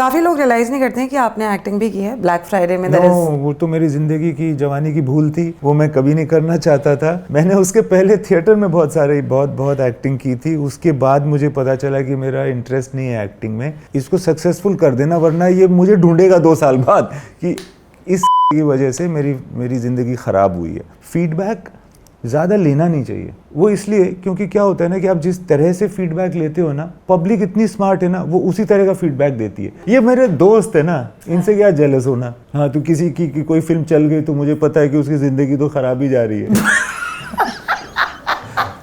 काफ़ी लोग रियलाइज़ नहीं करते हैं कि आपने एक्टिंग भी की है ब्लैक फ्राइडे में। वो तो मेरी ज़िंदगी की जवानी की भूल थी, वो मैं कभी नहीं करना चाहता था। मैंने उसके पहले थिएटर में बहुत एक्टिंग की थी। उसके बाद मुझे पता चला कि मेरा इंटरेस्ट नहीं है एक्टिंग में, इसको सक्सेसफुल कर देना, वरना ये मुझे ढूंढेगा 2 साल बाद कि इस की वजह से मेरी ज़िंदगी ख़राब हुई है। फीडबैक ज़्यादा लेना नहीं चाहिए, वो इसलिए क्योंकि क्या होता है ना कि आप जिस तरह से फीडबैक लेते हो ना, पब्लिक इतनी स्मार्ट है ना, वो उसी तरह का फीडबैक देती है। ये मेरे दोस्त है ना, इनसे क्या जेलस होना। हाँ, तो किसी की कोई फिल्म चल गई तो मुझे पता है कि उसकी ज़िंदगी तो ख़राब ही जा रही है।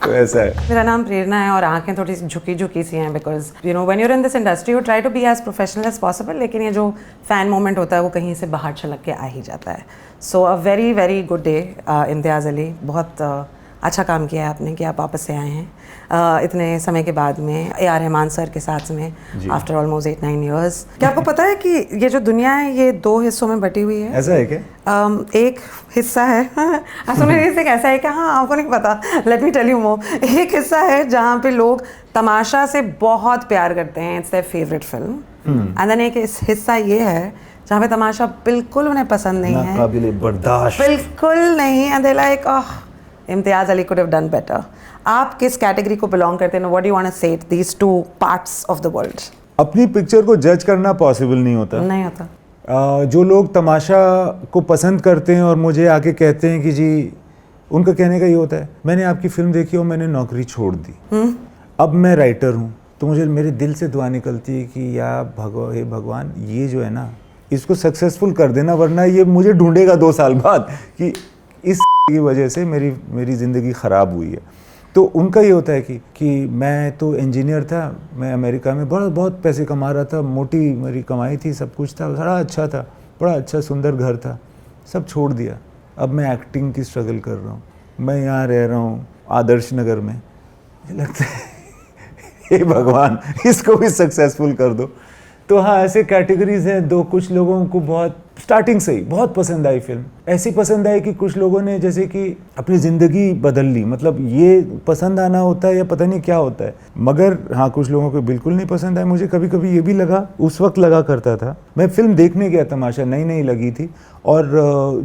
तो ऐसा है। मेरा नाम प्रेरणा है और आंखें थोड़ी सी झुकी सी हैं, because you know when you are in this industry you try to be as professional as possible, लेकिन ये जो फ़ैन मोमेंट होता है वो कहीं से बाहर छलक के आ ही जाता है। So a very very good day Imtiaz Ali, बहुत अच्छा काम किया है आपने कि आप वापस से आए हैं इतने समय के बाद में, ए आर रहमान सर के साथ में, आफ्टर ऑलमोस्ट 8-9 ईयर्स। क्या आपको पता है कि ये जो दुनिया है ये 2 हिस्सों में बटी हुई है? ऐसा है क्या? एक हिस्सा है ऐसा है क्या? हाँ, आपको नहीं पता, let me tell you more. एक हिस्सा है जहाँ पे लोग तमाशा से बहुत प्यार करते हैं, it's their favourite film. And then एक हिस्सा ये है जहाँ पे तमाशा बिल्कुल उन्हें पसंद नहीं है, काबिल बर्दाश्त बिल्कुल नहीं, and they like Imtiaz Ali could have done better. आप किस कैटेगरी को बिलोंग करते हैं? What do you want to say to these 2 parts of the world? अपनी पिक्चर को जज करना पॉसिबल नहीं होता। जो लोग तमाशा को पसंद करते हैं और मुझे आके कहते हैं कि जी, उनका कहने का ये होता है मैंने आपकी फिल्म देखी और मैंने नौकरी छोड़ दी, अब मैं राइटर हूँ। तो मुझे मेरे दिल से दुआ निकलती है कि हे भगवान, ये जो है ना, इसको सक्सेसफुल कर देना, वरना ये मुझे ढूंढेगा 2 साल बाद कि इस की वजह से मेरी ज़िंदगी ख़राब हुई है। तो उनका ये होता है कि मैं तो इंजीनियर था, मैं अमेरिका में बहुत पैसे कमा रहा था, मोटी मेरी कमाई थी, सब कुछ था, बड़ा अच्छा था, बड़ा अच्छा सुंदर घर था, सब छोड़ दिया। अब मैं एक्टिंग की स्ट्रगल कर रहा हूँ, मैं यहाँ रह रहा हूँ आदर्श नगर में। मुझे लगता है हे भगवान, इसको भी सक्सेसफुल कर दो। तो हाँ, ऐसे कैटेगरीज हैं। कुछ लोगों को बहुत स्टार्टिंग से ही बहुत पसंद आई फिल्म, ऐसी पसंद आई कि कुछ लोगों ने जैसे कि अपनी ज़िंदगी बदल ली। मतलब ये पसंद आना होता है या पता नहीं क्या होता है, मगर हाँ, कुछ लोगों को बिल्कुल नहीं पसंद आई। मुझे कभी कभी ये भी लगा, उस वक्त लगा करता था, मैं फिल्म देखने गया, तमाशा नई लगी थी, और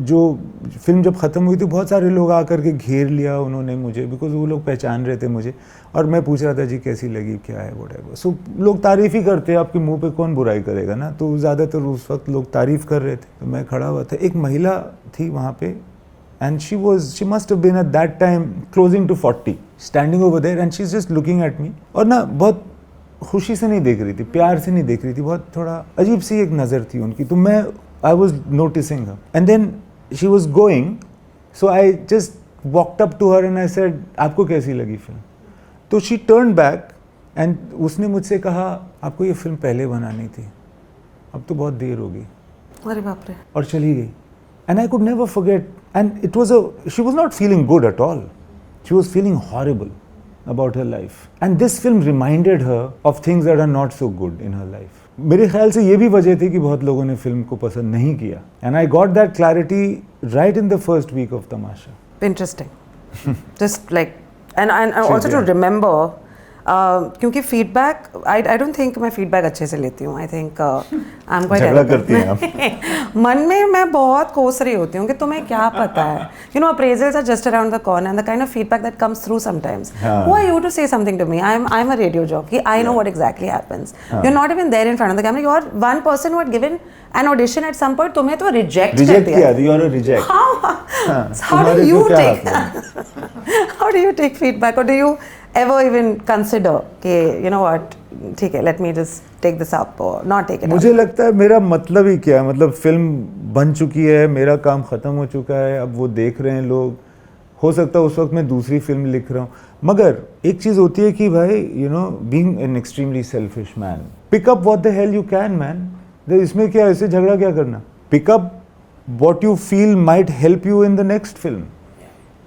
जो फिल्म जब ख़त्म हुई थी बहुत सारे लोग आकर के घेर लिया उन्होंने मुझे, बिकॉज वो लोग पहचान रहे थे मुझे, और मैं पूछ रहा था जी कैसी लगी, क्या है, व्हाटएवर। सो लोग तारीफ़ ही करते हैं, आपके मुंह पे कौन बुराई करेगा ना। तो ज़्यादातर उस वक्त लोग तारीफ़ कर रहे थे, तो मैं खड़ा हुआ था। एक महिला थी वहाँ पे, and she must have been at that time closing to 40, standing over there, and she is just looking at me, और ना बहुत खुशी से नहीं देख रही थी, प्यार से नहीं देख रही थी, बहुत थोड़ा अजीब सी एक नज़र थी उनकी। तो मैं I was noticing her, and then she was going, so I just walked up to her and I said आपको कैसी लगी फिल्म? तो शी टर्न बैक एंड उसने मुझसे कहा आपको ये फिल्म पहले बनानी थी, अब तो बहुत देर हो गई। अरे बाप रे। और चली गई। And I could never forget, and it was she was not feeling good at all, she was feeling horrible about her life, and this film reminded her of things that are not so good in her life. मेरे ख्याल से ये भी वजह थी कि बहुत लोगों ने फिल्म को पसंद नहीं किया, and I got that clarity right in the first week of Tamasha. Interesting. Just like and also to remember, क्योंकि फीडबैक आई डोंट थिंक मैं फीडबैक अच्छे से लेती हूँ। आई थिंक आई एम क्वाइट झगड़ा करती हैं आप। मन में मैं बहुत कोस रही होती हूँ कि तुम्हें क्या पता है, you know appraisals are just around the corner and the kind of feedback that comes through sometimes, who are you to say something to me? I am a radio jockey, I know what exactly happens, you are not even there in front of the camera, you are one person who had given an audition at some point, तुम्हें तो reject कर दिया, you are a reject. How do you take feedback, और do you ever even consider कि you know what, ठीक है, let me just take this up or not take it up? मुझे लगता है मेरा मतलब ही क्या है, मतलब फिल्म बन चुकी है, मेरा काम ख़त्म हो चुका है, अब वो देख रहे हैं लोग, हो सकता है उस वक्त मैं दूसरी फिल्म लिख रहा हूँ। मगर एक चीज़ होती है कि भाई you know being an extremely selfish man, pick up what the hell you can man, इसमें क्या, ऐसे झगड़ा क्या करना, pick up what you feel might help you in the next film,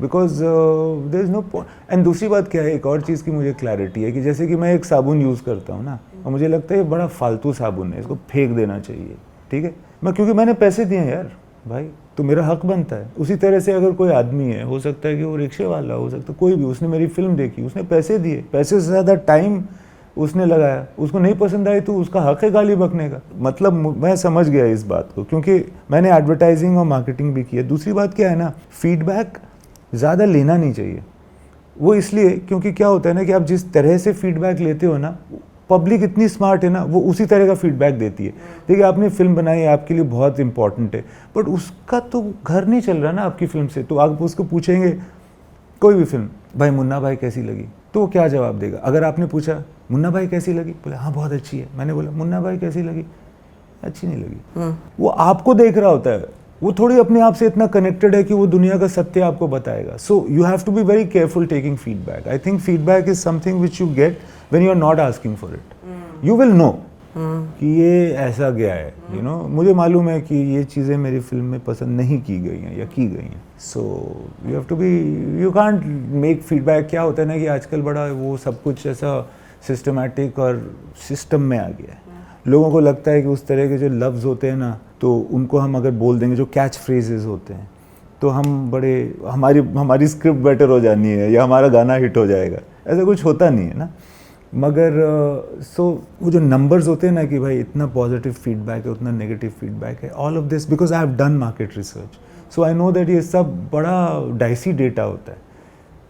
because there is no point. And दूसरी बात क्या है, एक और चीज़ की मुझे क्लैरिटी है कि जैसे कि मैं एक साबुन यूज़ करता हूँ ना, और मुझे लगता है ये बड़ा फालतू साबुन है, इसको फेंक देना चाहिए, ठीक है, मैं क्योंकि मैंने पैसे दिए हैं यार भाई, तो मेरा हक बनता है। उसी तरह से अगर कोई आदमी है, हो सकता है कि वो रिक्शे वाला, हो सकता है कोई भी, उसने मेरी फिल्म देखी, उसने पैसे दिए, पैसे से ज़्यादा टाइम उसने लगाया, उसको नहीं पसंद आई तो उसका हक है गाली बकने का। मतलब मैं समझ गया इस बात को, क्योंकि मैंने एडवर्टाइजिंग और मार्केटिंग भी की है। दूसरी बात क्या है ना, फीडबैक ज़्यादा लेना नहीं चाहिए। वो इसलिए क्योंकि क्या होता है ना कि आप जिस तरह से फीडबैक लेते हो ना, पब्लिक इतनी स्मार्ट है ना, वो उसी तरह का फीडबैक देती है। देखिए आपने फिल्म बनाई है, आपके लिए बहुत इंपॉर्टेंट है, बट उसका तो घर नहीं चल रहा ना आपकी फिल्म से। तो आप उसको पूछेंगे कोई भी फिल्म, भाई मुन्ना भाई कैसी लगी, तो वो क्या जवाब देगा? अगर आपने पूछा मुन्ना भाई कैसी लगी, बोला हाँ बहुत अच्छी है, मैंने बोला मुन्ना भाई कैसी लगी, अच्छी नहीं लगी। वो आपको देख रहा होता है, वो थोड़ी अपने आप से इतना कनेक्टेड है कि वो दुनिया का सत्य आपको बताएगा। So you have to be very careful taking feedback. I think feedback is something which you get when you are not asking for it. You will know कि ये ऐसा गया है, यू नो, मुझे मालूम है कि ये चीज़ें मेरी फिल्म में पसंद नहीं की गई हैं या की गई हैं। So you have to be, you can't make feedback. क्या होता है ना कि आजकल बड़ा वो सब कुछ ऐसा सिस्टमैटिक और सिस्टम में आ गया है। लोगों को लगता है कि उस तरह के जो लफ्ज़ होते हैं ना, तो उनको हम अगर बोल देंगे, जो कैच फ्रेजेस होते हैं, तो हम बड़े, हमारी स्क्रिप्ट बेटर हो जानी है या हमारा गाना हिट हो जाएगा। ऐसा कुछ होता नहीं है ना। मगर वो जो नंबर्स होते हैं ना कि भाई इतना पॉजिटिव फीडबैक है, उतना नेगेटिव फीडबैक है, all of this because I have done market research, so I know that ये सब बड़ा डाइसी डेटा होता है।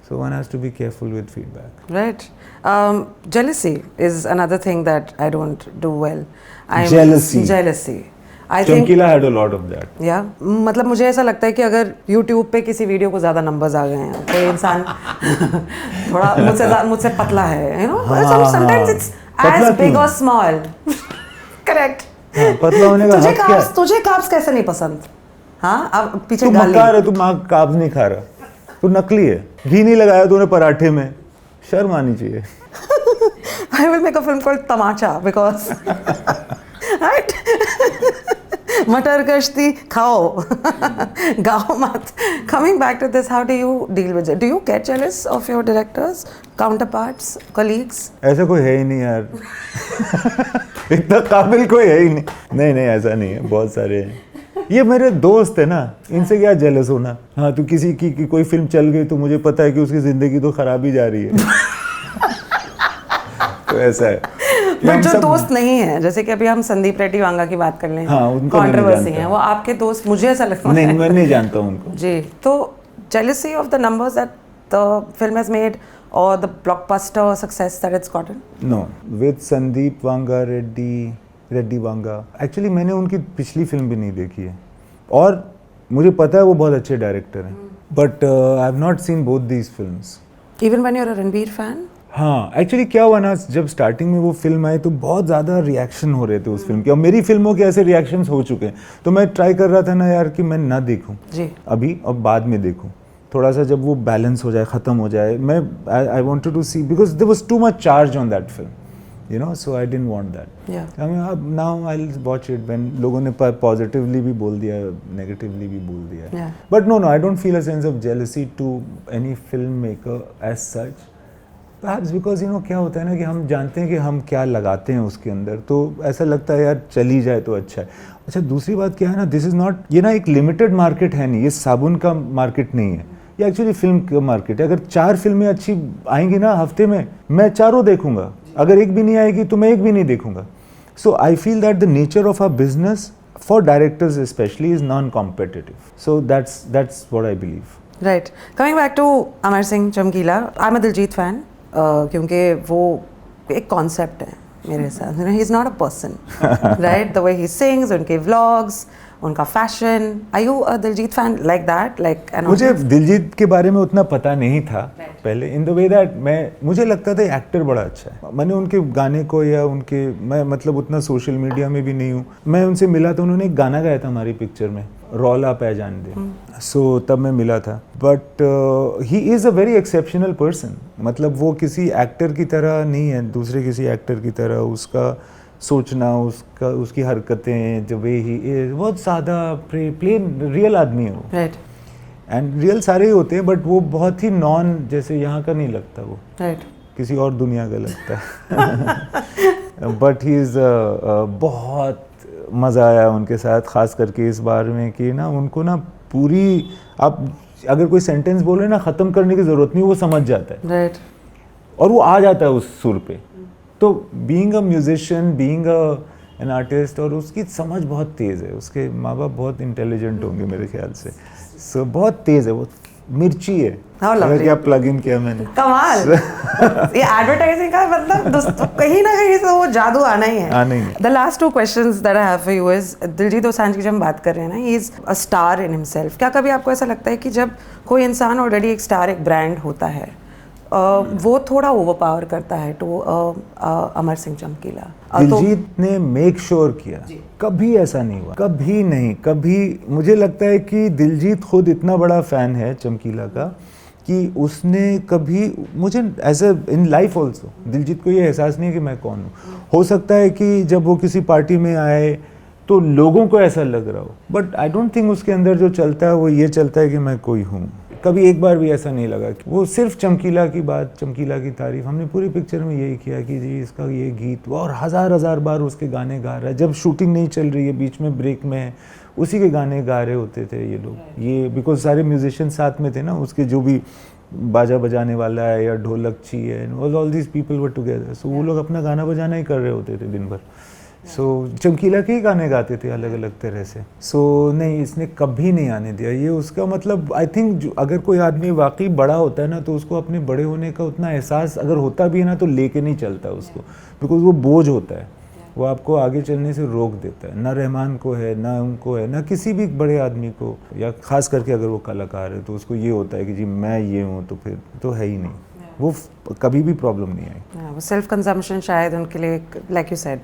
So one has to be careful with feedback. Right. Jealousy is another thing that I don't do well. Jealousy. I think Chamkila had a lot of that. Yeah. मतलब मुझे ऐसा लगता है कि अगर YouTube पे किसी वीडियो को ज़्यादा नंबर्स आ गए हैं, कोई इंसान थोड़ा मुझसे पतला है, you know, sometimes it's as big or small. Correct. पतला होने का हक क्या? तुझे कार्ब्स कैसे नहीं पसंद? हाँ, अब पीछे तू गाली। मक्कार है, तू कार्ब्स नहीं खा रहा, तू नकली है, घी नहीं लगाया तूने पराठे में, शर्म आनी चाहिए। I will make a film called Tamacha because right? मटर कश्ती खाओ, गाओ मत। Coming back to this, how do you deal with it? Do you get jealous of your directors, counterparts, colleagues? ऐसा कोई है ही नहीं यार। इतना काबिल कोई है ही नहीं। नहीं ऐसा नहीं है, बहुत सारे हैं। ये मेरे दोस्त है ना, इनसे क्या जेलस होना। हाँ, तो किसी की कोई फिल्म चल गई तो मुझे पता है कि उसकी जिंदगी तो खराब ही जा रही है। तो ऐसा है। बट जो दोस्त नहीं है, जैसे कि अभी हम संदीप रेड्डी वांगा की बात कर लें, हाँ, उनको कंट्रोवर्सी है, वो आपके दोस्त, मुझे ऐसा लगता है। नहीं, मैं नहीं जानता उनको जी। तो jealousy of the numbers that the film has made or the blockbuster success that it's gotten? No, with Sandeep Vanga, Reddy Vanga, actually मैंने उनकी पिछली फिल्म भी नहीं देखी है, और मुझे पता है वो बहुत अच्छे डायरेक्टर हैं, but I have not seen both these films. Even when you're a Ranbir fan? हाँ, एक्चुअली क्या हुआ ना, जब स्टार्टिंग में वो फिल्म आई तो बहुत ज़्यादा रिएक्शन हो रहे थे उस फिल्म के, और मेरी फिल्मों के ऐसे रिएक्शंस हो चुके हैं, तो मैं ट्राई कर रहा था ना यार कि मैं ना देखूं जी अभी और बाद में देखूं, थोड़ा सा जब वो बैलेंस हो जाए, ख़त्म हो जाए। मैं I wanted to see because there was too much charge on that film, you know, so I didn't want that. Yeah. I mean, अब now I'll watch it when लोगों ने positively भी बोल दिया, negatively भी बोल दिया. Yeah. But no, I don't feel a sense of jealousy to any filmmaker as such. Perhaps because you know क्या होता है ना कि हम जानते हैं कि हम क्या लगाते हैं उसके अंदर, तो ऐसा लगता है यार चली जाए तो अच्छा है। अच्छा, दूसरी बात क्या है ना, दिस इज़ नॉट, ये ना एक लिमिटेड मार्केट है नहीं, ये साबुन का मार्केट नहीं है, ये एक्चुअली फिल्म का मार्केट है। अगर 4 फिल्में अच्छी आएंगी ना हफ्ते में, मैं चारों देखूंगा, अगर एक भी नहीं आएगी तो मैं एक भी नहीं देखूंगा। So I feel that the nature of our business for directors specially is non competitive, so that's what I believe. Right. Coming back to Amar Singh Chamkila, I am a Diljit fan, क्योंकि वो एक कॉन्सेप्ट है मेरे साथ, he is not a person, right, the way he sings, उनके vlogs, उनका fashion. Are you a Diljit fan like that? Like मुझे दिलजीत के बारे में उतना पता नहीं था पहले, इन द वे दैट मुझे लगता था एक्टर बड़ा अच्छा है। मैंने उनके गाने को या मैं मतलब उतना सोशल मीडिया में भी नहीं हूँ। मैं उनसे मिला तो उन्होंने एक गाना गाया था हमारी पिक्चर में, रौला पहचान दे, सो तब मैं मिला था। But he is a very exceptional person, मतलब वो किसी एक्टर की तरह नहीं है, दूसरे किसी एक्टर की तरह। उसका सोचना, उसकी हरकतें, जो वे ही बहुत सादा प्लेन रियल आदमी है वो। राइट। एंड रियल सारे ही होते हैं, बट वो बहुत ही नॉन, जैसे यहाँ का नहीं लगता वो, राइट, किसी और दुनिया का लगता है। बट ही इज़ बहुत मज़ा आया उनके साथ, ख़ास करके इस बार में कि ना उनको ना पूरी, आप अगर कोई सेंटेंस बोले ना, ख़त्म करने की ज़रूरत नहीं, वो समझ जाता है। राइट। और वो आ जाता है उस सुर पे, तो being a musician, being an artist, और उसकी समझ बहुत तेज़ है, उसके माँ बाप बहुत इंटेलिजेंट होंगे मेरे ख्याल से, सो बहुत तेज़ है, वो मिर्ची है। अगर क्या प्लग इन किया मैंने, कमाल। ये एडवर्टाइजिंग का मतलब दोस्तों कहीं ना कहीं से वो जादू आना ही है। The last 2 questions that I have for you is, Diljit Dosanjh की जब हम बात कर रहे हैं ना, he is a star in himself। क्या कभी आपको ऐसा लगता है कि जब कोई इंसान ऑलरेडी एक स्टार, एक ब्रांड होता है, वो थोड़ा ओवरपावर करता है टू अमर सिंह चमकीला? दिलजीत ने मेक श्योर किया, कभी ऐसा नहीं हुआ, कभी नहीं, कभी। मुझे लगता है कि दिलजीत खुद इतना बड़ा फैन है चमकीला का कि उसने कभी मुझे as a in life also, Diljit को ये एहसास नहीं है कि मैं कौन हूँ। हो सकता है कि जब वो किसी पार्टी में आए तो लोगों को ऐसा लग रहा हो, बट आई डोंट थिंक उसके अंदर जो चलता है वो ये चलता है कि मैं कोई हूँ। कभी एक बार भी ऐसा नहीं लगा। वो सिर्फ चमकीला की बात, चमकीला की तारीफ, हमने पूरी पिक्चर में यही किया कि जी इसका ये गीत, और हज़ार बार उसके गाने गा रहा है। जब शूटिंग नहीं चल रही है, बीच में ब्रेक में है, उसी के गाने गा रहे होते थे ये लोग। ये बिकॉज सारे म्यूजिशियन साथ में थे ना, उसके जो भी बाजा बजाने वाला है या ढोलकची है, all these people were together, so वो लोग अपना गाना बजाना ही कर रहे होते थे दिन भर। सो चमकीला के ही गाने गाते थे अलग अलग तरह से। सो नहीं, इसने कभी नहीं आने दिया। ये उसका मतलब, आई थिंक अगर कोई आदमी वाकई बड़ा होता है ना, तो उसको अपने बड़े होने का उतना एहसास अगर होता भी है ना, तो लेके नहीं चलता उसको, बिकॉज वो बोझ होता है, वो आपको आगे चलने से रोक देता है। ना रहमान को है, ना उनको है, ना किसी भी बड़े आदमी को, या खास करके अगर वो कलाकार है तो उसको ये होता है कि जी मैं ये हूँ, तो फिर तो है ही नहीं, वो कभी भी प्रॉब्लम नहीं आई। वो सेल्फ कंजम्पशन शायद उनके लिए, लाइक यू सेड,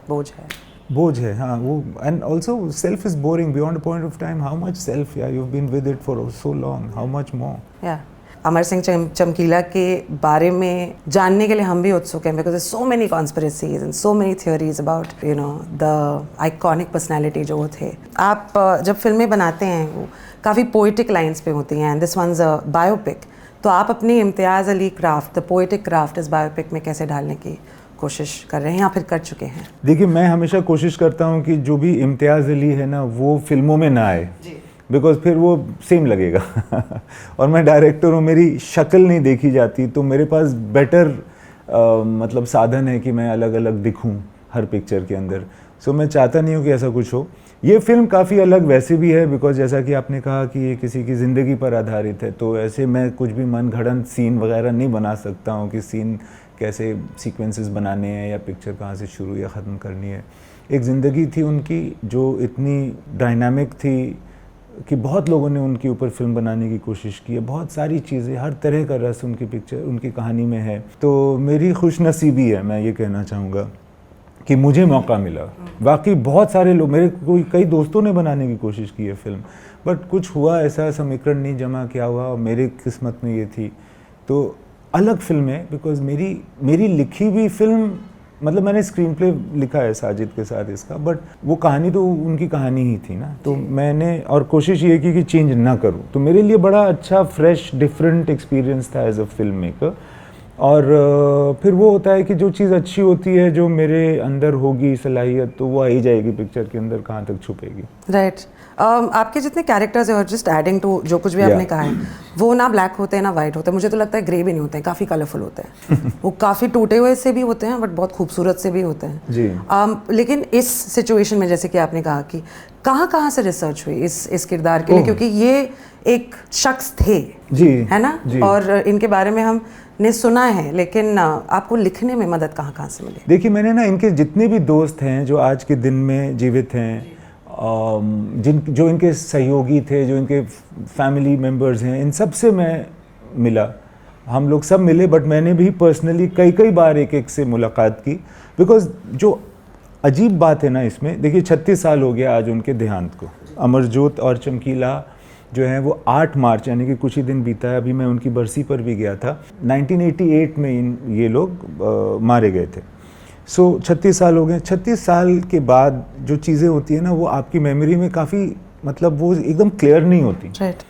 बोझ है। हाँ, वो and also self is boring beyond a point of time. How much self, या you have been with it for so long, how much more. या अमर सिंह चमकीला के बारे में जानने के लिए हम भी उत्सुक हैं, because so many conspiracies and so many theories about you know the iconic personality जो वो थे। आप जब फिल्में बनाते हैं वो काफ़ी पोइटिक लाइन्स पे होती हैं, and this one's a biopic, तो आप अपनी Imtiaz Ali craft, the poetic craft इस बायोपिक में कैसे डालने की कोशिश कर रहे हैं या फिर कर चुके हैं? देखिए, मैं हमेशा कोशिश करता हूँ कि जो भी इम्तियाज़ अली है ना, वो फिल्मों में ना आए, बिकॉज फिर वो सेम लगेगा। और मैं डायरेक्टर हूँ, मेरी शक्ल नहीं देखी जाती, तो मेरे पास बेटर मतलब साधन है कि मैं अलग अलग दिखूँ हर पिक्चर के अंदर। सो मैं चाहता नहीं हूँ कि ऐसा कुछ हो। ये फिल्म काफ़ी अलग वैसे भी है, बिकॉज जैसा कि आपने कहा कि ये किसी की ज़िंदगी पर आधारित है, तो ऐसे मैं कुछ भी मनगढ़ंत सीन वगैरह नहीं बना सकता हूँ कि सीन कैसे सीक्वेंसेस बनाने हैं या पिक्चर कहाँ से शुरू या ख़त्म करनी है। एक ज़िंदगी थी उनकी जो इतनी डायनामिक थी कि बहुत लोगों ने उनके ऊपर फिल्म बनाने की कोशिश की है। बहुत सारी चीज़ें, हर तरह का रस उनकी पिक्चर, उनकी कहानी में है। तो मेरी खुशनसीबी है, मैं ये कहना चाहूँगा कि मुझे मौका मिला। बाकी बहुत सारे लोग, मेरे कई दोस्तों ने बनाने की कोशिश की है फिल्म, बट कुछ हुआ ऐसा, समीकरण नहीं जमा किया हुआ, और मेरी किस्मत में ये थी। तो अलग फिल्म है, बिकॉज मेरी लिखी हुई फिल्म, मतलब मैंने स्क्रीन प्ले लिखा है साजिद के साथ इसका, बट वो कहानी तो उनकी कहानी ही थी ना, तो मैंने और कोशिश ये की कि चेंज ना करूं। तो मेरे लिए बड़ा अच्छा, फ्रेश, डिफरेंट एक्सपीरियंस था एज अ फिल्म मेकर। और फिर वो होता है कि जो चीज़ अच्छी होती है, जो मेरे अंदर होगी सलाहियत, तो वो आ ही जाएगी पिक्चर के अंदर, कहाँ तक छुपेगी। राइट। आपके जितने कैरेक्टर्स हैं, और जस्ट एडिंग टू जो कुछ भी आपने कहा है, वो ना ब्लैक होते हैं ना वाइट होते हैं, मुझे तो लगता है ग्रे भी नहीं होते हैं, काफ़ी कलरफुल होते हैं। वो काफ़ी टूटे हुए से भी होते हैं, बट बहुत खूबसूरत से भी होते हैं जी। लेकिन इस सिचुएशन में, जैसे कि आपने कहा कि कहाँ से रिसर्च हुई इस किरदार के लिए, क्योंकि ये एक शख्स थे जी, है ना जी। और इनके बारे में हमने सुना है, लेकिन आपको लिखने में मदद कहाँ से मिली? देखिए, मैंने ना इनके जितने भी दोस्त हैं जो आज के दिन में जीवित हैं, जो इनके सहयोगी थे, जो इनके फैमिली मेम्बर्स हैं, इन सब से मैं मिला। हम लोग सब मिले, बट मैंने भी पर्सनली कई बार एक से मुलाकात की। बिकॉज जो अजीब बात है ना इसमें, देखिए 36 साल हो गया आज उनके देहांत को। अमरजोत और चमकीला जो है वो 8 मार्च, यानी कि कुछ ही दिन बीता है, अभी मैं उनकी बरसी पर भी गया था, 1988 में ये लोग मारे गए थे। सो 36 साल हो गए। 36 साल के बाद जो चीज़ें होती है ना, वो आपकी मेमोरी में काफ़ी, मतलब वो एकदम क्लियर नहीं होती। right.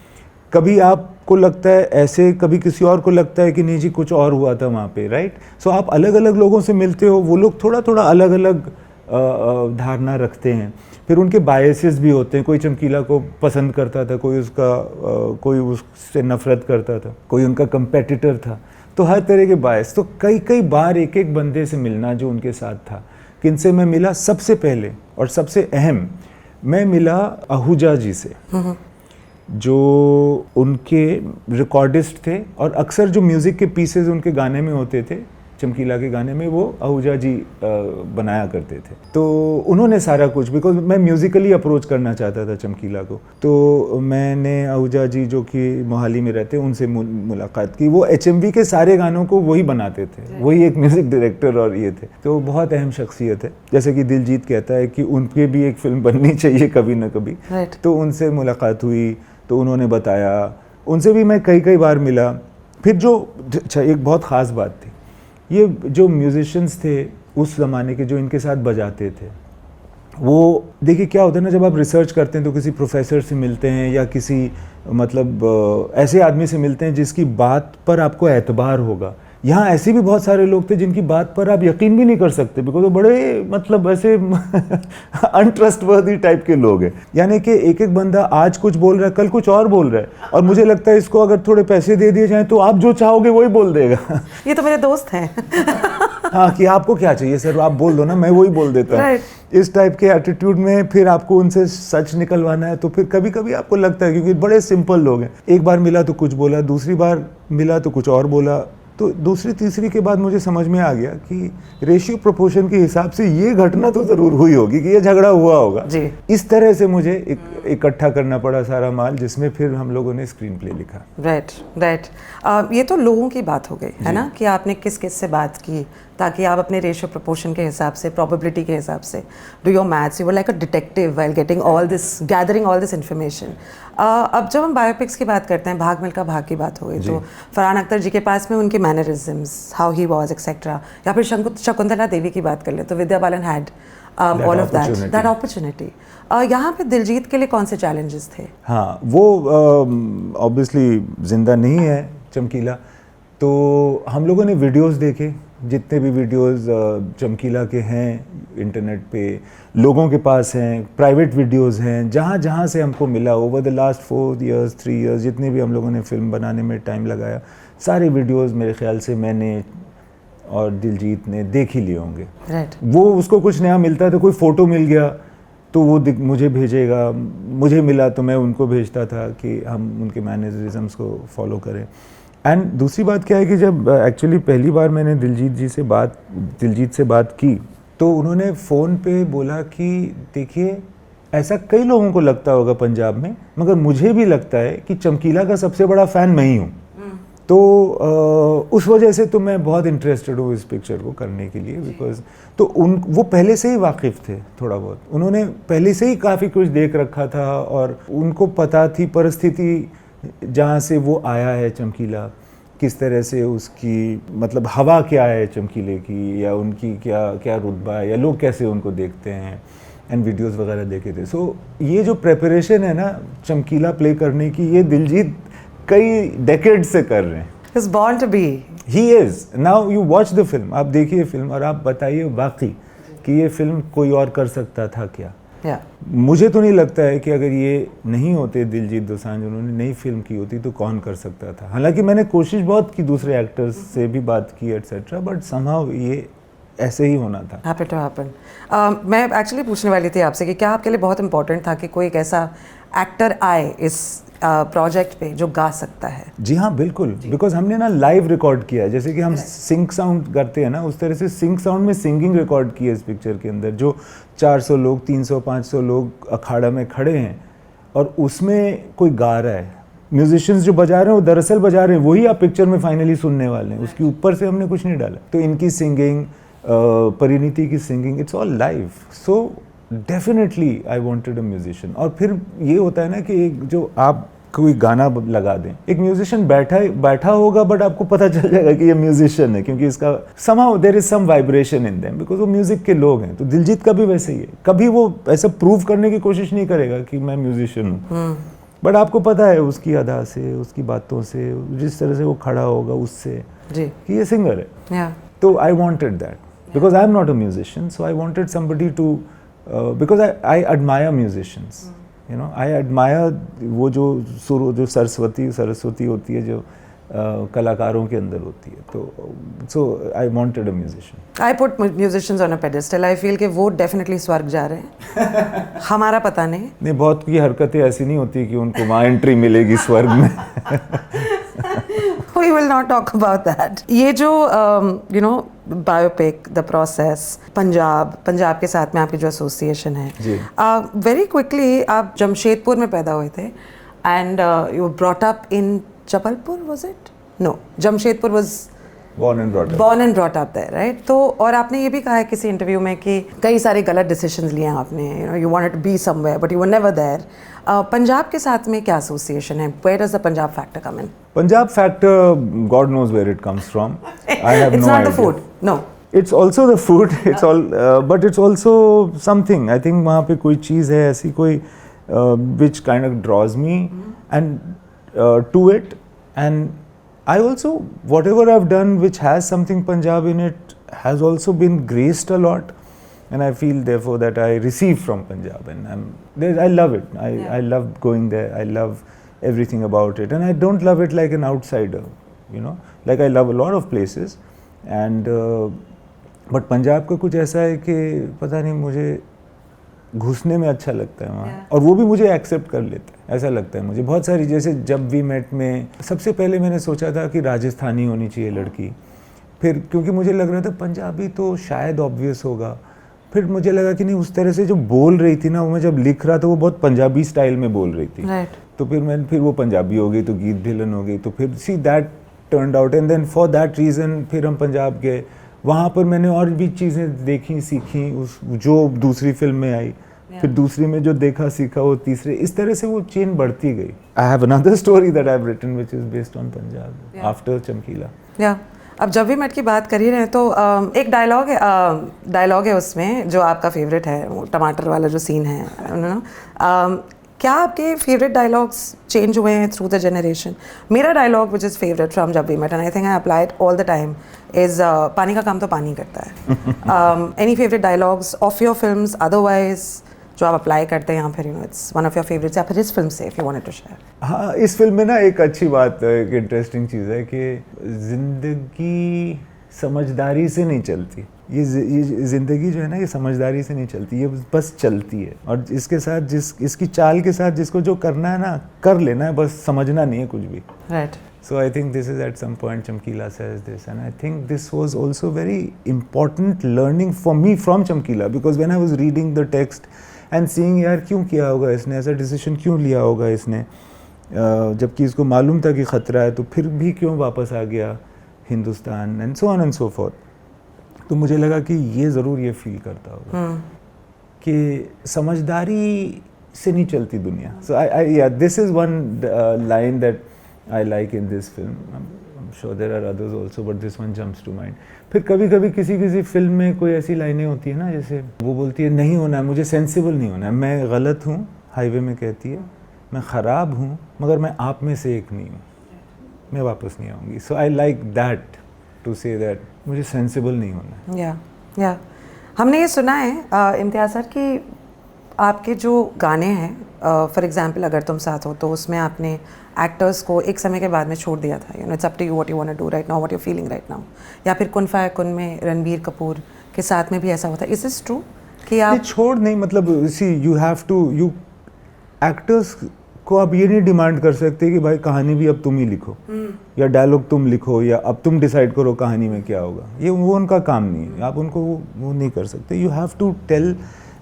कभी आपको लगता है ऐसे, कभी किसी और को लगता है कि नहीं जी कुछ और हुआ था वहाँ पे, राइट। सो आप अलग अलग लोगों से मिलते हो, वो लोग थोड़ा अलग अलग धारणा रखते हैं, फिर उनके बायसेस भी होते हैं। कोई चमकीला को पसंद करता था, कोई उससे नफरत करता था, कोई उनका कंपेटिटर था, तो हर तरह के बायस। तो कई बार एक एक बंदे से मिलना जो उनके साथ था, किनसे मैं मिला सबसे पहले और सबसे अहम, मैं मिला आहूजा जी से, जो उनके रिकॉर्डिस्ट थे और अक्सर जो म्यूज़िक के पीसेज उनके गाने में होते थे, चमकीला के गाने में, वो आहूजा जी बनाया करते थे। तो उन्होंने सारा कुछ, बिकॉज मैं म्यूज़िकली अप्रोच करना चाहता था चमकीला को, तो मैंने आहूजा जी जो कि मोहाली में रहते, उनसे मुलाकात की। वो HMV के सारे गानों को वही बनाते थे, वही एक म्यूज़िक डायरेक्टर और ये थे। तो बहुत अहम शख्सियत है। जैसे कि दिलजीत कहता है कि उनके भी एक फ़िल्म बननी चाहिए कभी ना कभी। तो उनसे मुलाकात हुई, तो उन्होंने बताया, उनसे भी मैं कई बार मिला। फिर जो एक बहुत ख़ास बात थी, ये जो म्यूजिशियंस थे उस ज़माने के, जो इनके साथ बजाते थे, वो देखिए क्या होता है ना, जब आप रिसर्च करते हैं तो किसी प्रोफेसर से मिलते हैं या किसी मतलब ऐसे आदमी से मिलते हैं जिसकी बात पर आपको एतबार होगा। यहाँ ऐसे भी बहुत सारे लोग थे जिनकी बात पर आप यकीन भी नहीं कर सकते, बिकॉज वो बड़े मतलब ऐसे अनट्रस्टवर्दी टाइप के लोग हैं। यानी कि एक एक बंदा आज कुछ बोल रहा है, कल कुछ और बोल रहा है, और मुझे लगता है इसको अगर थोड़े पैसे दे दिए जाएं तो आप जो चाहोगे वही बोल देगा। ये तो मेरे दोस्त हैं। हाँ, कि आपको क्या चाहिए सर, आप बोल दो ना, मैं वही बोल देता हूँ। इस टाइप के एटीट्यूड में फिर आपको उनसे सच निकलवाना है, तो फिर कभी कभी आपको लगता है, क्योंकि बड़े सिंपल लोग हैं। एक बार मिला तो कुछ बोला, दूसरी बार मिला तो कुछ और बोला, तो दूसरी तीसरी के बाद मुझे समझ में आ गया कि रेशियो प्रोपोर्शन के हिसाब से ये घटना तो ज़रूर हुई होगी कि ये झगड़ा हुआ होगा जी। इस तरह से मुझे इकट्ठा करना पड़ा सारा माल, जिसमें फिर हम लोगों ने स्क्रीन प्ले लिखा। राइट। ये तो लोगों की बात हो गई है ना, कि आपने किस किस से बात की ताकि आप अपने रेशियो प्रोपोर्शन के हिसाब से, प्रोबेबिलिटी के हिसाब से do your maths. You were like a detective while getting all this, gathering all this information. अब जब हम बायोपिक्स की बात करते हैं, भाग मिल्खा भाग की बात हो गई, तो फरहान अख्तर जी के पास में उनके mannerisms, how he was etcetera, या फिर शकुंतला देवी की बात कर ले तो Vidya Balan had all of that opportunity. यहाँ पे दिलजीत के लिए कौन से चैलेंजेस थे? हाँ, वो ऑब्वियसली जिंदा नहीं है चमकीला, तो हम लोगों ने वीडियोस देखे, जितने भी वीडियोस चमकीला के हैं इंटरनेट पे, लोगों के पास हैं, प्राइवेट वीडियोस हैं, जहाँ जहाँ से हमको मिला over the last 4 years 3 years, जितने भी हम लोगों ने फिल्म बनाने में टाइम लगाया, सारे वीडियोस मेरे ख्याल से मैंने और दिलजीत ने देख ही लिए होंगे। वो उसको कुछ नया मिलता है तो कोई फ़ोटो मिल गया तो वो मुझे भेजेगा, मुझे मिला तो मैं उनको भेजता था कि हम उनके मैनरिज्म्स को फॉलो करें। एंड दूसरी बात क्या है कि जब एक्चुअली पहली बार मैंने दिलजीत से बात की, तो उन्होंने फ़ोन पे बोला कि देखिए, ऐसा कई लोगों को लगता होगा पंजाब में, मगर मुझे भी लगता है कि चमकीला का सबसे बड़ा फ़ैन मैं ही हूँ। तो उस वजह से तो मैं बहुत इंटरेस्टेड हूँ इस पिक्चर को करने के लिए, बिकॉज तो वो पहले से ही वाकिफ़ थे थोड़ा बहुत, उन्होंने पहले से ही काफ़ी कुछ देख रखा था और उनको पता थी परिस्थिति जहाँ से वो आया है चमकीला, किस तरह से उसकी मतलब हवा क्या है चमकीले की, या उनकी क्या रुतबा है, या लोग कैसे उनको देखते हैं, एंड वीडियोस वगैरह देखे थे। सो ये जो प्रेपरेशन है ना चमकीला प्ले करने की, ये दिलजीत कई डेकेड से कर रहे हैं। He's born to be. He is. Now you watch the film, आप देखिए फिल्म और आप बताइए वाकई कि ये फिल्म कोई और कर सकता था क्या? मुझे तो नहीं लगता है कि अगर ये नहीं होते दिलजीत दोसांझ, उन्होंने नई फिल्म की होती तो कौन कर सकता था। हालांकि मैंने कोशिश बहुत की दूसरे एक्टर्स से भी बात की एटसेट्रा, बट समहाउ ये ऐसे ही होना था। Happen to happen. मैं एक्चुअली पूछने वाली थी आपसे कि क्या आपके लिए बहुत इंपॉर्टेंट था कि कोई एक ऐसा एक्टर आए इस प्रोजेक्ट पे जो गा सकता है? जी हाँ, बिल्कुल, बिकॉज हमने ना लाइव रिकॉर्ड किया है, जैसे कि हम सिंक साउंड करते हैं ना, उस तरह से सिंक साउंड में सिंगिंग रिकॉर्ड की है इस पिक्चर के अंदर, जो 400 लोग 300-500 लोग अखाड़ा में खड़े हैं और उसमें कोई गा रहा है, म्यूजिशियंस जो बजा रहे हैं वो दरअसल बजा रहे हैं वही आप पिक्चर में फाइनली सुनने वाले हैं, उसके ऊपर से हमने कुछ नहीं डाला। तो इनकी सिंगिंग, परिणीति की singing, it's all live. So definitely I wanted a musician. और फिर ये होता है ना कि एक जो आप कोई गाना लगा दें, एक म्यूजिशियन बैठा होगा बट आपको पता चल जाएगा कि ये म्यूजिशियन है, क्योंकि इसका somehow there is some vibration in them, because वो म्यूजिक के लोग हैं। तो दिलजीत का भी वैसे ही है, कभी वो ऐसा प्रूव करने की कोशिश नहीं करेगा कि मैं म्यूजिशियन हूँ, बट आपको पता है उसकी अदा से, उसकी बातों से, जिस तरह से वो खड़ा होगा उससे कि ये सिंगर है। तो I wanted that. because I'm not a musician, so I wanted somebody to because I admire musicians. You know, I admire वो जो सरस्वती होती है जो कलाकारों के अंदर होती है, तो so I wanted a musician. I put musicians on a pedestal. I feel कि वो definitely स्वर्ग जा रहे हैं. हमारा पता नहीं. बहुत की हरकतें ऐसी नहीं होती कि उनको वहाँ एंट्री मिलेगी स्वर्ग में. We will not talk about that. ये जो you know biopic, the process, Punjab के साथ में आपकी जो एसोसिएशन है, very quickly आप जमशेदपुर में पैदा हुए थे, and you were brought up in Jabalpur, was it? No, Jamshedpur was born and brought up there, right? तो और आपने ये भी कहा है किसी इंटरव्यू में कि कई सारे गलत डिसीजंस लिए हैं आपने, you know, you wanted to be somewhere but you were never there. Punjab के साथ में क्या एसोसिएशन है? Where does the Punjab factor come in? Punjab factor, God knows where it comes from. I have it's no not idea. The food, no. It's also the food. It's all, but it's also something. I think वहाँ पे कोई चीज़ है ऐसी कोई which kind of draws me and to it, and I also, whatever I've done which has something Punjab in it has also been graced a lot, and I feel therefore that I receive from Punjab, and I love it. I love going there. I love everything about it, and I don't love it like an outsider, you know, like I love a lot of places, and but Punjab का कुछ ऐसा है कि पता नहीं मुझे घुसने में अच्छा लगता है वहाँ, और वो भी मुझे एक्सेप्ट कर लेता है, ऐसा लगता है मुझे. बहुत सारी, जैसे जब वी मेट में सबसे पहले मैंने सोचा था कि राजस्थानी होनी चाहिए लड़की, फिर क्योंकि मुझे लग रहा था पंजाबी तो शायद ऑब्वियस होगा, फिर मुझे लगा कि नहीं, उस तरह से जो बोल रही थी ना, वो मैं जब लिख रहा था वो बहुत पंजाबी स्टाइल में बोल रही थी, तो फिर वो पंजाबी हो गई, तो गीत भिलन हो गई, तो फिर see that turned out, and then for that reason फिर हम पंजाब गए. वहाँ पर मैंने और भी चीज़ें देखी सीखी, उस जो दूसरी फिल्म में आई, फिर दूसरी में जो देखा सीखा वो तीसरे, इस तरह से वो चेन बढ़ती गई. I have another story that I have written which is based on Punjab after Chamkila. अब जब भी मेट की बात कर ही रहे हैं तो एक डायलॉग है उसमें जो आपका फेवरेट है, वो टमाटर वाला जो सीन है, क्या आपके फेवरेट डायलॉग्स चेंज हुए हैं थ्रू द जनरेशन? मेरा dialogue which is favourite from Jab We Met, and I think I apply it all the time, is पानी का काम तो पानी करता है. Any favourite dialogues of your films otherwise जो आप अप्लाई करते हैं, या फिर you know it's one of your favourites, या फिर इस फिल्म से if you wanted to share? हाँ, इस फिल्म में ना एक अच्छी बात, एक इंटरेस्टिंग चीज़ है कि ज़िंदगी समझदारी से नहीं चलती. ये ज़िंदगी जो है ना, ये समझदारी से नहीं चलती, ये बस चलती है, और इसके साथ इसकी चाल के साथ जिसको जो करना है ना, कर लेना है, बस समझना नहीं है कुछ भी. Right. So I think this is at some point Chamkila says this, and I think this was also very important learning for me from Chamkila, because when I was reading the text and seeing यार क्यों किया होगा इसने, ऐसा decision क्यों लिया होगा इसने, जबकि इसको मालूम था कि ख़तरा है, तो फिर भी क्यों वापस आ गया Hindustan, and so on and so fourth. तो मुझे लगा कि ये ज़रूर ये फील करता होगा कि समझदारी से नहीं चलती दुनिया. So this is one line that I like in this film. I'm sure there are others also, but this one jumps to mind. फिर कभी-कभी किसी फिल्म में कोई ऐसी लाइनें होती है ना, जैसे वो बोलती है नहीं होना है, मुझे सेंसिबल नहीं होना है, मैं गलत हूँ, हाईवे में कहती है, मैं ख़राब हूँ, मगर मैं आप में से एक नहीं हूँ, मैं वापस नहीं आऊँगी. So I like that to say that मुझे सेंसिबल नहीं होना है. या हमने ये सुना है इम्तियाज़ सर कि आपके जो गाने हैं, फॉर एग्जांपल अगर तुम साथ हो, तो उसमें आपने एक्टर्स को एक समय के बाद में छोड़ दिया था. You know it's up to you what you want to do right now, what you feeling right now. या फिर कुन फाया कुन में रणबीर कपूर के साथ में भी ऐसा होता है. इज दिस ट्रू कि आप छोड़ नहीं, मतलब see you have to, you actors को आप ये नहीं डिमांड कर सकते कि भाई कहानी भी अब तुम ही लिखो, या डायलॉग तुम लिखो, या अब तुम डिसाइड करो कहानी में क्या होगा. ये वो उनका काम नहीं है, आप उनको वो नहीं कर सकते. You have to tell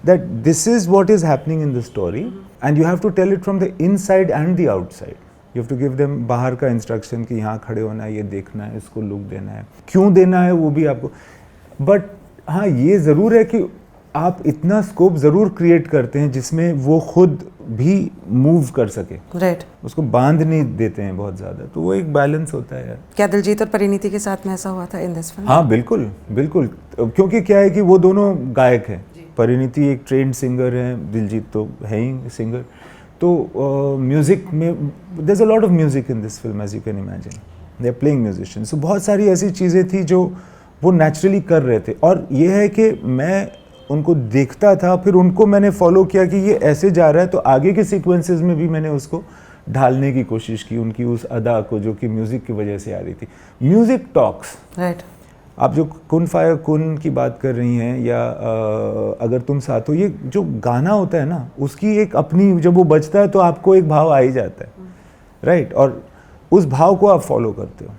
that this is what is happening in the story, and you have to tell it from the inside and the outside. You have to give them बाहर का instruction कि यहाँ खड़े होना है, ये देखना है, इसको लुक देना है, क्यों देना है वो भी आपको. बट हाँ, ये ज़रूर है कि आप इतना स्कोप ज़रूर क्रिएट करते हैं जिसमें वो खुद भी मूव कर सके. राइट. उसको बांध नहीं देते हैं बहुत ज़्यादा, तो वो एक बैलेंस होता है यार. क्या दिलजीत और परिणीति के साथ में ऐसा हुआ था इन दिस फिल्म? हाँ बिल्कुल बिल्कुल, क्योंकि क्या है कि वो दोनों गायक हैं. परिणीति एक ट्रेंड सिंगर है, दिलजीत तो है ही सिंगर. तो म्यूज़िक में there is a lot of music in this film, as you can imagine, they are playing musicians. So बहुत सारी ऐसी चीज़ें थी जो वो नेचुरली कर रहे थे। और ये है कि मैं उनको देखता था, फिर उनको मैंने फॉलो किया कि ये ऐसे जा रहा है, तो आगे के सीक्वेंसेस में भी मैंने उसको ढालने की कोशिश की, उनकी उस अदा को जो कि म्यूज़िक की वजह से आ रही थी। Music talks, right. आप जो कुन फाया कुन की बात कर रही हैं या अगर तुम साथ हो, ये जो गाना होता है ना, उसकी एक अपनी, जब वो बजता है तो आपको एक भाव आ ही जाता है, राइट। और उस भाव को आप फॉलो करते हो,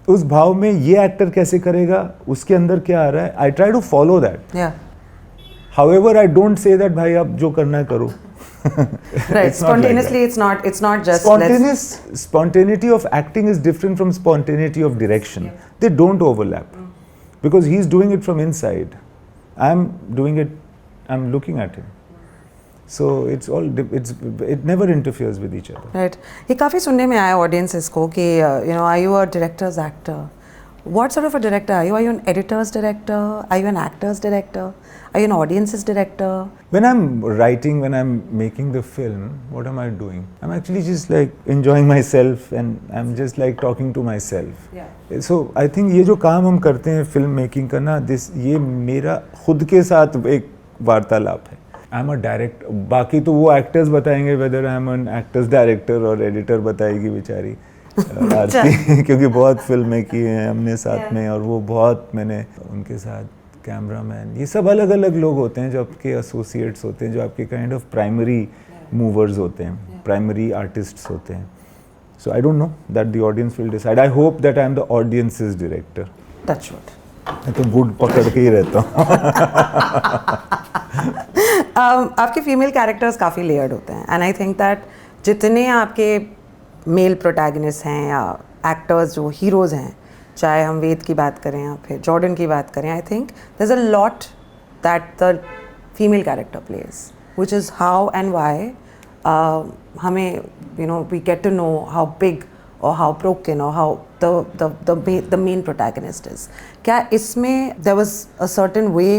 उस भाव में ये एक्टर कैसे करेगा, उसके अंदर क्या आ रहा है, I try to follow that. However I don't say that भाई आप जो करना है करो। Right, spontaneously it's not just spontaneity of acting is different from spontaneity of direction. Yeah. They don't overlap because he's doing it from inside, I'm doing it, I'm looking at him, so it never interferes with each other. Right. ये काफ़ी सुनने में आया audiences को कि are you a director's actor? What sort of a director are you? Are you an editor's director? Are you an actor's director? Are you an audience's director? When I'm writing, when I'm making the film, what am I doing? I'm actually just like enjoying myself and I'm just like talking to myself. Yeah. So I think ये जो काम हम करते हैं film making का ना, ये मेरा खुद के साथ एक वार्तालाप है। I'm a director, बाकी तो वो एक्टर्स बताएंगे whether I'm an actor's director और एडिटर बताएगी बेचारी आरती, क्योंकि बहुत फिल्में की हैं हमने साथ में, और वो बहुत मैंने उनके साथ, कैमरामैन, ये सब अलग अलग लोग होते हैं जो आपके एसोसिएट्स होते हैं, जो आपके काइंड ऑफ प्राइमरी मूवर्स होते हैं, प्राइमरी आर्टिस्ट्स होते हैं। So I don't know that the audience will decide. I hope that I am the audiences director. Touch wood. मैं तो वुड पकड़ के ही रहता हूँ। आपके फीमेल कैरेक्टर्स काफ़ी लेयर्ड होते हैं एंड आई थिंक दैट जितने आपके मेल प्रोटैगनिस्ट हैं या एक्टर्स जो हीरोज़ हैं, चाहे हम वेद की बात करें या फिर जॉर्डन की बात करें, I think there is a lot that the female character plays, which is how and why हमें we get to know how big और हाउ ब्रोकन और how the main protagonist is. क्या इसमें there was a certain way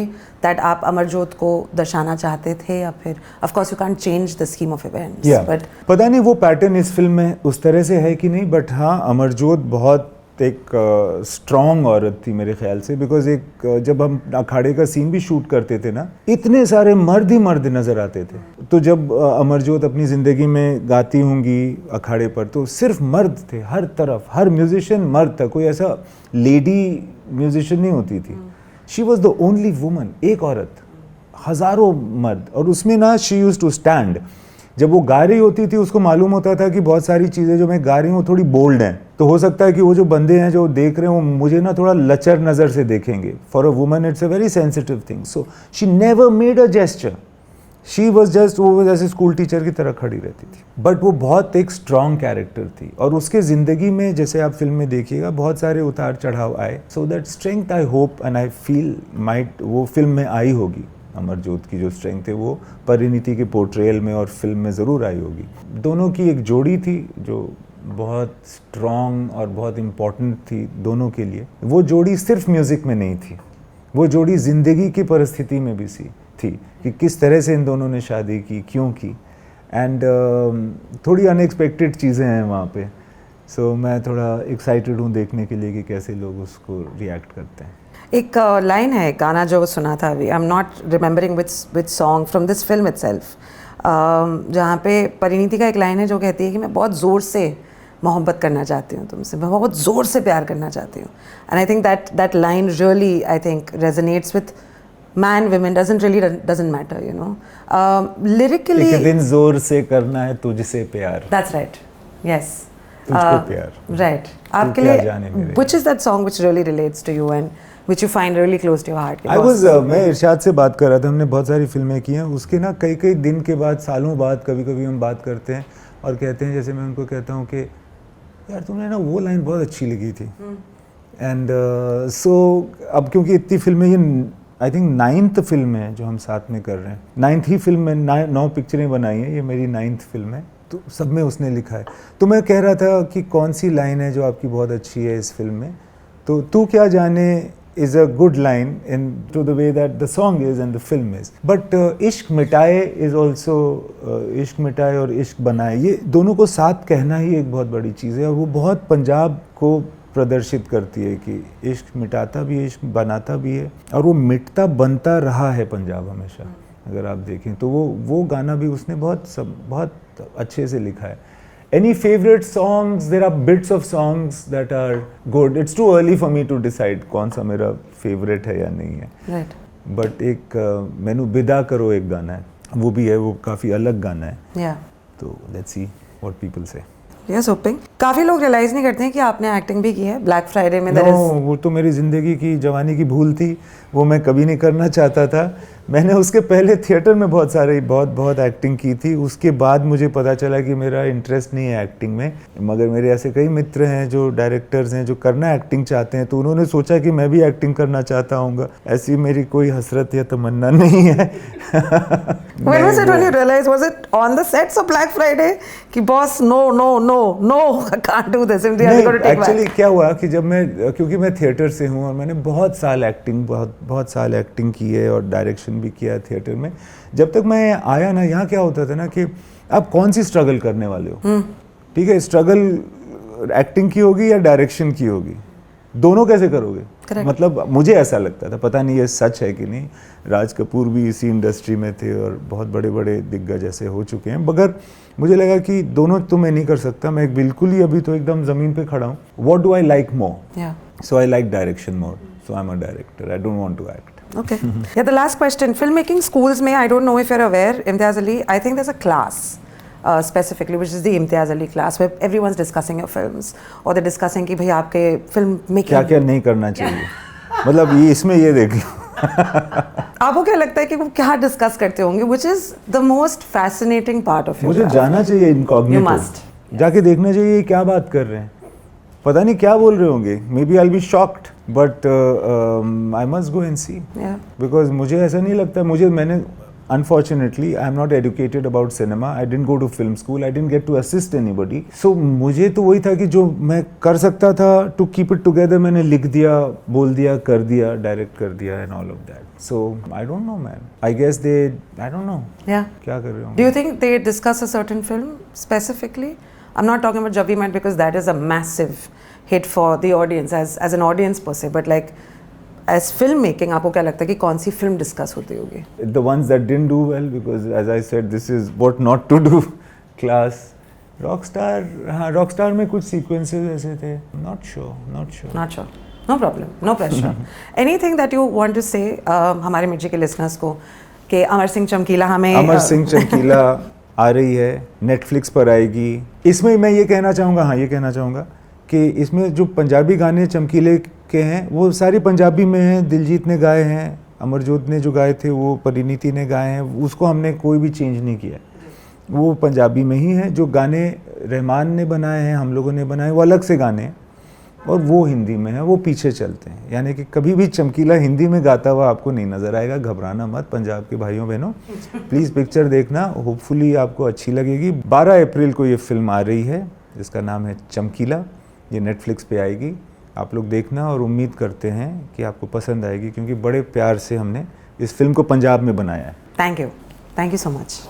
that आप अमरजोत को दर्शाना चाहते थे, या फिर of course you can't change the scheme of events, but पता नहीं वो पैटर्न इस फिल्म में उस तरह से है कि नहीं, बट हाँ अमरजोत बहुत एक स्ट्रॉन्ग औरत थी मेरे ख्याल से, बिकॉज एक जब हम अखाड़े का सीन भी शूट करते थे ना, इतने सारे मर्द ही मर्द नज़र आते थे। तो जब अमरजोत अपनी ज़िंदगी में गाती होंगी अखाड़े पर, तो सिर्फ मर्द थे हर तरफ, हर म्यूजिशियन मर्द था, कोई ऐसा लेडी म्यूजिशियन नहीं होती थी। She was the only woman, एक औरत, हज़ारों मर्द, और उसमें ना शी यूज्ड टू स्टैंड। जब वो गा रही होती थी उसको मालूम होता था कि बहुत सारी चीज़ें जो मैं गा रही हूँ थोड़ी बोल्ड हैं, तो हो सकता है कि वो जो बंदे हैं जो देख रहे हैं वो मुझे ना थोड़ा लचर नज़र से देखेंगे। For a woman it's a very sensitive thing, so she never made a gesture, she was just, वो जैसे स्कूल टीचर की तरह खड़ी रहती थी, बट वो बहुत एक स्ट्रॉन्ग कैरेक्टर थी। और उसके ज़िंदगी में, जैसे आप फिल्म में देखिएगा, बहुत सारे उतार चढ़ाव आए। So that strength I hope and I feel might वो फिल्म में आई होगी। अमरजोत की जो स्ट्रेंथ है वो परिणीति के पोर्ट्रेयल में और फिल्म में ज़रूर आई होगी। दोनों की एक जोड़ी थी जो बहुत स्ट्रॉन्ग और बहुत इम्पॉर्टेंट थी दोनों के लिए। वो जोड़ी सिर्फ म्यूज़िक में नहीं थी, वो जोड़ी ज़िंदगी की परिस्थिति में भी थी कि किस तरह से इन दोनों ने शादी की, क्यों की, एंड थोड़ी अनएक्सपेक्टेड चीज़ें हैं वहाँ पे। सो मैं थोड़ा एक्साइटेड हूँ देखने के लिए कि कैसे लोग उसको रिएक्ट करते हैं। एक लाइन है, गाना जो सुना था अभी, आई am not remembering which song from this film itself, जहाँ पे परिणीति का एक लाइन है जो कहती है कि मैं बहुत ज़ोर से मोहब्बत करना चाहती हूँ तुमसे, मैं बहुत ज़ोर से प्यार करना चाहती हूँ। And I think that line really, I think, resonates with man women, doesn't matter, you know. Lyrically एक दिन जोर से करना है तुझसे प्यार, दैट्स राइट, यस, तुझको प्यार, राइट। आपके लिए which is that song which really relates to you and which you find really close to your heart? मैं इरशाद से बात कर रहा था, हमने बहुत सारी फिल्में की हैं, उसके ना कई दिन के बाद, सालों बाद कभी कभी हम बात करते हैं और कहते हैं, जैसे मैं उनको कहता हूँ कि यार तुमने ना वो लाइन बहुत अच्छी लिखी थी। एंड सो अब क्योंकि इतनी फिल्में, ये आई थिंक 9th फिल्म है जो हम साथ में कर रहे हैं, 9th ही फिल्म में 9 पिक्चरें बनाई हैं, ये मेरी 9th फिल्म है, तो सब में उसने लिखा है। तो मैं कह रहा था कि कौन सी लाइन है जो आपकी बहुत अच्छी है इस फिल्म में, तो तू क्या जाने is a good line in to the way that the song is and the film is, but इश्क मिटाए is also इश्क मिटाए और इश्क बनाए, ये दोनों को साथ कहना ही एक बहुत बड़ी चीज़ है, और वो बहुत पंजाब को प्रदर्शित करती है कि इश्क मिटाता भी है, इश्क बनाता भी है, और वो मिटता बनता रहा है पंजाब हमेशा। अगर आप देखें तो वो गाना भी उसने बहुत अच्छे से लिखा है। Any favorite songs? There are bits of songs that are good. It's too early for me to decide कौन सा मेरा favorite है या नहीं है। Right. But एक मैनू विदा करो एक गाना है, वो भी है, वो काफ़ी अलग गाना है। Yeah. तो let's see what people say. Yes, hoping. काफ़ी लोग रियलाइज़ नहीं करते हैं कि आपने एक्टिंग भी की है ब्लैक फ्राइडे में। No, वो तो मेरी ज़िंदगी की जवानी की भूल थी, वो मैं कभी नहीं करना चाहता था। मैंने उसके पहले थिएटर में बहुत एक्टिंग की थी। उसके बाद मुझे पता चला कि मेरा इंटरेस्ट नहीं है एक्टिंग में, मगर मेरे ऐसे कई मित्र हैं जो डायरेक्टर्स हैं जो करना एक्टिंग चाहते हैं, तो उन्होंने सोचा कि मैं भी एक्टिंग करना चाहता हूँगा। ऐसी मेरी कोई हसरत या तमन्ना नहीं है। When was it when you realized? Was it on the sets of Black Friday कि boss no I can't do this. Actually क्या हुआ कि जब क्योंकि मैं थिएटर से हूँ और मैंने बहुत साल एक्टिंग की है और डायरेक्शन भी किया थिएटर में। जब तक मैं आया ना, यहाँ क्या होता था ना कि आप कौन सी स्ट्रगल करने वाले हो, ठीक है, स्ट्रगल एक्टिंग की होगी या डायरेक्शन की होगी, दोनों कैसे करोगे? Correct. मतलब मुझे ऐसा लगता था, पता नहीं ये सच है कि नहीं। राज कपूर भी इसी इंडस्ट्री में थे और बहुत बड़े बड़े दिग्गज ऐसे हो चुके हैं, मगर मुझे लगा कि दोनों तो मैं नहीं कर सकता, मैं बिल्कुल ही अभी तो एकदम ज़मीन पे खड़ा हूँ। What do I like more? So I like direction more, so I am a director, I don't want to act. Okay. Yeah, the last question. Filmmaking schools में, I don't know if you're aware, Imtiaz Ali, I think there's a class specifically, which is the Imtiaz Ali class, where everyone's discussing your films, or they're discussing कि भाई आपके film making क्या नहीं करना चाहिए। मतलब ये इसमें ये देख लो। आपको क्या लगता है कि वो क्या डिस्कस करते होंगे? Which is the most fascinating part of your मुझे जाना चाहिए इनकॉग्निटो, जाके देखना चाहिए क्या बात कर रहे हैं, पता नहीं क्या बोल रहे होंगे। Maybe I will be shocked, but I must go and see, because मुझे ऐसा नहीं लगता। मैंने unfortunately I am not educated about cinema, I didn't go to film school, I didn't get to assist anybody. So मुझे तो वही था कि जो मैं कर सकता था टू कीप इट टुगेदर, मैंने लिख दिया, बोल दिया, कर दिया, डायरेक्ट कर दिया and all of that. So I don't know man, I guess they, I don't know क्या कर रहे हो। Do you think they discuss a certain film specifically? I'm not talking about Javi Mat because that is a massive hit for the audience as an audience per se, but like as filmmaking, आपको क्या लगता है कि कौन सी film discuss होती होगी? The ones that didn't do well, because as I said, this is what not to do. Class, Rockstar, हाँ Rockstar में कुछ sequences ऐसे थे. Not sure. No problem, no pressure. Anything that you want to say हमारे मिर्ची के listeners को कि अमर सिंह चमकीला हमें अमर सिंह चमकीला आ रही है, नेटफ्लिक्स पर आएगी। इसमें मैं ये कहना चाहूँगा कि इसमें जो पंजाबी गाने चमकीले के हैं वो सारी पंजाबी में हैं। दिलजीत ने गाए हैं, अमरजोत ने जो गाए थे वो परिणीति ने गाए हैं, उसको हमने कोई भी चेंज नहीं किया, वो पंजाबी में ही है। जो गाने रहमान ने बनाए हैं, हम लोगों ने बनाए, वो अलग से गाने हैं और वो हिंदी में है, वो पीछे चलते हैं। यानी कि कभी भी चमकीला हिंदी में गाता हुआ आपको नहीं नज़र आएगा। घबराना मत पंजाब के भाइयों बहनों, प्लीज़ पिक्चर देखना, होपफुली आपको अच्छी लगेगी। 12 अप्रैल को ये फिल्म आ रही है जिसका नाम है चमकीला, ये नेटफ्लिक्स पे आएगी, आप लोग देखना और उम्मीद करते हैं कि आपको पसंद आएगी, क्योंकि बड़े प्यार से हमने इस फिल्म को पंजाब में बनाया है। Thank you so much.